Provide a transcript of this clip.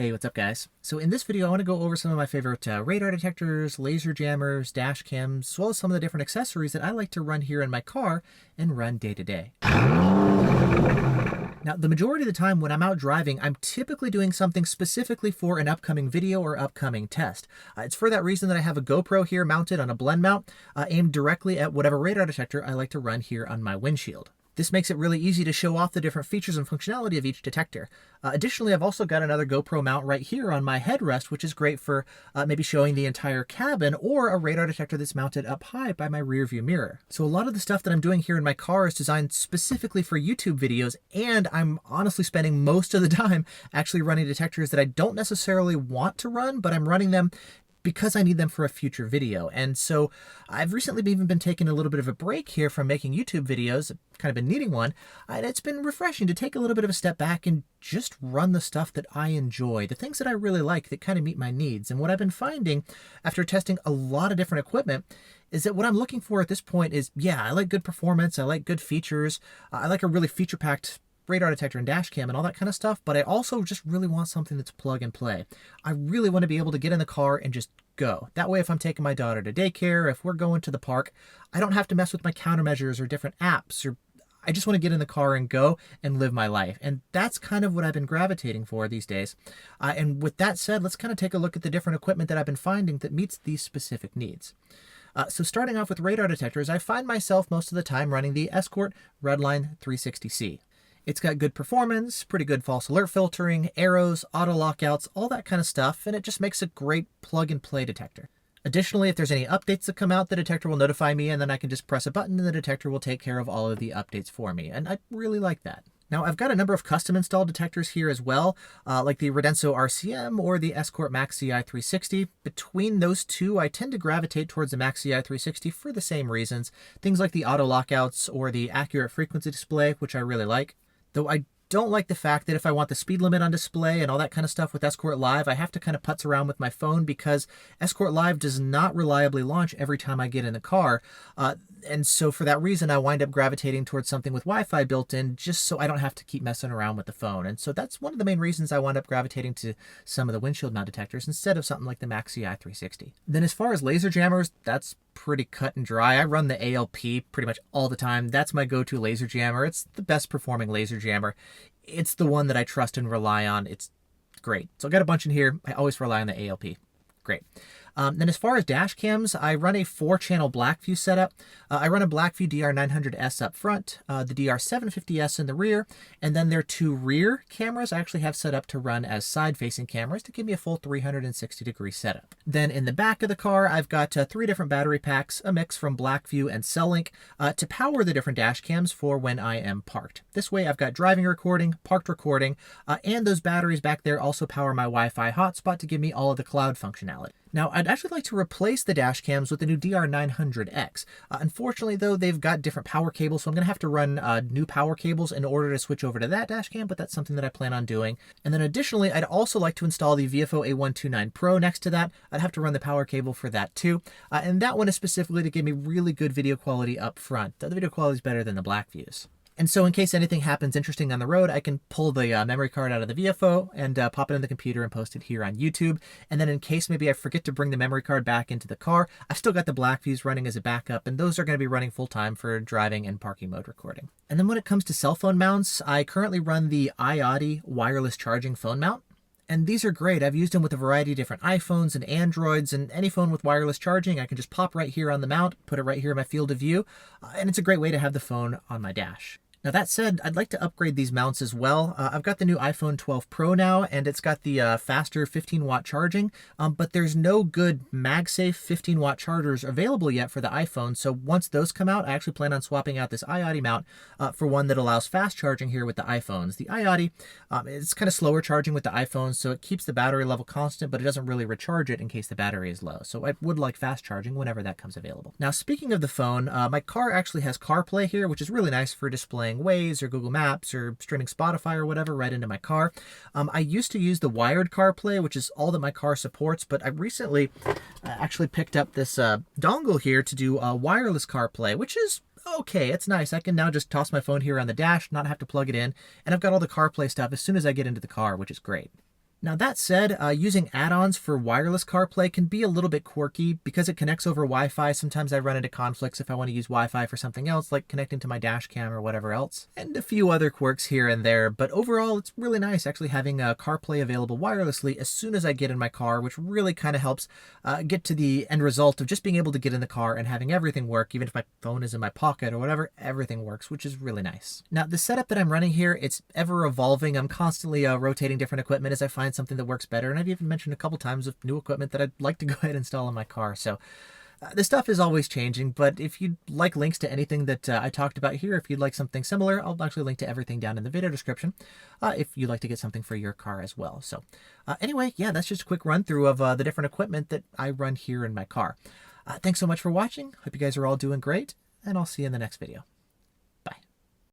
Hey, what's up guys? So in this video I want to go over some of my favorite radar detectors, laser jammers, dash cams, as well as some of the different accessories that I like to run here in my car and run day to day. Now, the majority of the time when I'm out driving, I'm typically doing something specifically for an upcoming video or upcoming test. It's for that reason that I have a GoPro here mounted on a blend mount, aimed directly at whatever radar detector I like to run here on my windshield. This makes it really easy to show off the different features and functionality of each detector. Additionally, I've also got another GoPro mount right here on my headrest, which is great for maybe showing the entire cabin, or a radar detector that's mounted up high by my rear view mirror. So a lot of the stuff that I'm doing here in my car is designed specifically for YouTube videos, and I'm honestly spending most of the time actually running detectors that I don't necessarily want to run, but I'm running them because I need them for a future video. And so I've recently even been taking a little bit of a break here from making YouTube videos, kind of been needing one, and it's been refreshing to take a little bit of a step back and just run the stuff that I enjoy, the things that I really like that kind of meet my needs. And what I've been finding after testing a lot of different equipment is that what I'm looking for at this point is, yeah, I like good performance, I like good features, I like a really feature-packed radar detector and dash cam and all that kind of stuff, but I also just really want something that's plug and play. I really want to be able to get in the car and just go. That way, if I'm taking my daughter to daycare, if we're going to the park, I don't have to mess with my countermeasures or different apps, or I just want to get in the car and go and live my life. And that's kind of what I've been gravitating for these days. And with that said, let's kind of take a look at the different equipment that I've been finding that meets these specific needs. So starting off with radar detectors, I find myself most of the time running the Escort Redline 360C. It's got good performance, pretty good false alert filtering, arrows, auto lockouts, all that kind of stuff, and it just makes a great plug and play detector. Additionally, if there's any updates that come out, the detector will notify me, and then I can just press a button and the detector will take care of all of the updates for me, and I really like that. Now, I've got a number of custom installed detectors here as well, like the Redenso RCM or the Escort Max CI 360. Between those two, I tend to gravitate towards the Max CI 360 for the same reasons. Things like the auto lockouts or the accurate frequency display, which I really like. Though I don't like the fact that if I want the speed limit on display and all that kind of stuff with Escort Live, I have to kind of putz around with my phone because Escort Live does not reliably launch every time I get in the car. And so for that reason, I wind up gravitating towards something with Wi-Fi built in just so I don't have to keep messing around with the phone. And so that's one of the main reasons I wind up gravitating to some of the windshield mount detectors instead of something like the Max CI 360. Then as far as laser jammers, that's pretty cut and dry. I run the ALP pretty much all the time. That's my go-to laser jammer. It's the best performing laser jammer. It's the one that I trust and rely on. It's great. So I've got a bunch in here. I always rely on the ALP. Great. Then as far as dash cams, I run a 4-channel Blackview setup. I run a Blackview DR900S up front, the DR750S in the rear, and then their 2 rear cameras I actually have set up to run as side-facing cameras to give me a full 360-degree setup. Then in the back of the car, I've got 3 different battery packs, a mix from Blackview and Cellink, to power the different dash cams for when I am parked. This way I've got driving recording, parked recording, and those batteries back there also power my Wi-Fi hotspot to give me all of the cloud functionality. Now, I'd actually like to replace the dash cams with the new DR900X. Unfortunately, though, they've got different power cables, so I'm going to have to run new power cables in order to switch over to that dash cam, but that's something that I plan on doing. And then additionally, I'd also like to install the VFO A129 Pro next to that. I'd have to run the power cable for that too. And that one is specifically to give me really good video quality up front. The video quality is better than the Blackviews. And so in case anything happens interesting on the road, I can pull the memory card out of the VFO and pop it in the computer and post it here on YouTube. And then in case maybe I forget to bring the memory card back into the car, I've still got the Blackviews running as a backup, and those are going to be running full time for driving and parking mode recording. And then when it comes to cell phone mounts, I currently run the iAudi wireless charging phone mount. And these are great. I've used them with a variety of different iPhones and Androids, and any phone with wireless charging, I can just pop right here on the mount, put it right here in my field of view, and it's a great way to have the phone on my dash. Now that said, I'd like to upgrade these mounts as well. I've got the new iPhone 12 Pro now, and it's got the faster 15-watt charging, but there's no good MagSafe 15-watt chargers available yet for the iPhone, so once those come out, I actually plan on swapping out this iAudi mount for one that allows fast charging here with the iPhones. The iAudi, it's kind of slower charging with the iPhones, so it keeps the battery level constant, but it doesn't really recharge it in case the battery is low. So I would like fast charging whenever that comes available. Now, speaking of the phone, my car actually has CarPlay here, which is really nice for displaying Waze or Google Maps or streaming Spotify or whatever right into my car. I used to use the wired CarPlay, which is all that my car supports, but I recently actually picked up this dongle here to do wireless CarPlay, which is okay, it's nice. I can now just toss my phone here on the dash, not have to plug it in, and I've got all the CarPlay stuff as soon as I get into the car, which is great. Now that said, using add-ons for wireless CarPlay can be a little bit quirky because it connects over Wi-Fi. Sometimes I run into conflicts if I want to use Wi-Fi for something else, like connecting to my Dashcam or whatever else, and a few other quirks here and there. But overall, it's really nice actually having CarPlay available wirelessly as soon as I get in my car, which really kind of helps get to the end result of just being able to get in the car and having everything work. Even if my phone is in my pocket or whatever, everything works, which is really nice. Now, the setup that I'm running here, it's ever evolving. I'm constantly rotating different equipment as I find something that works better. And I've even mentioned a couple times of new equipment that I'd like to go ahead and install in my car. So this stuff is always changing, but if you'd like links to anything that I talked about here, if you'd like something similar, I'll actually link to everything down in the video description if you'd like to get something for your car as well. So anyway, yeah, that's just a quick run through of the different equipment that I run here in my car. Thanks so much for watching. Hope you guys are all doing great, and I'll see you in the next video.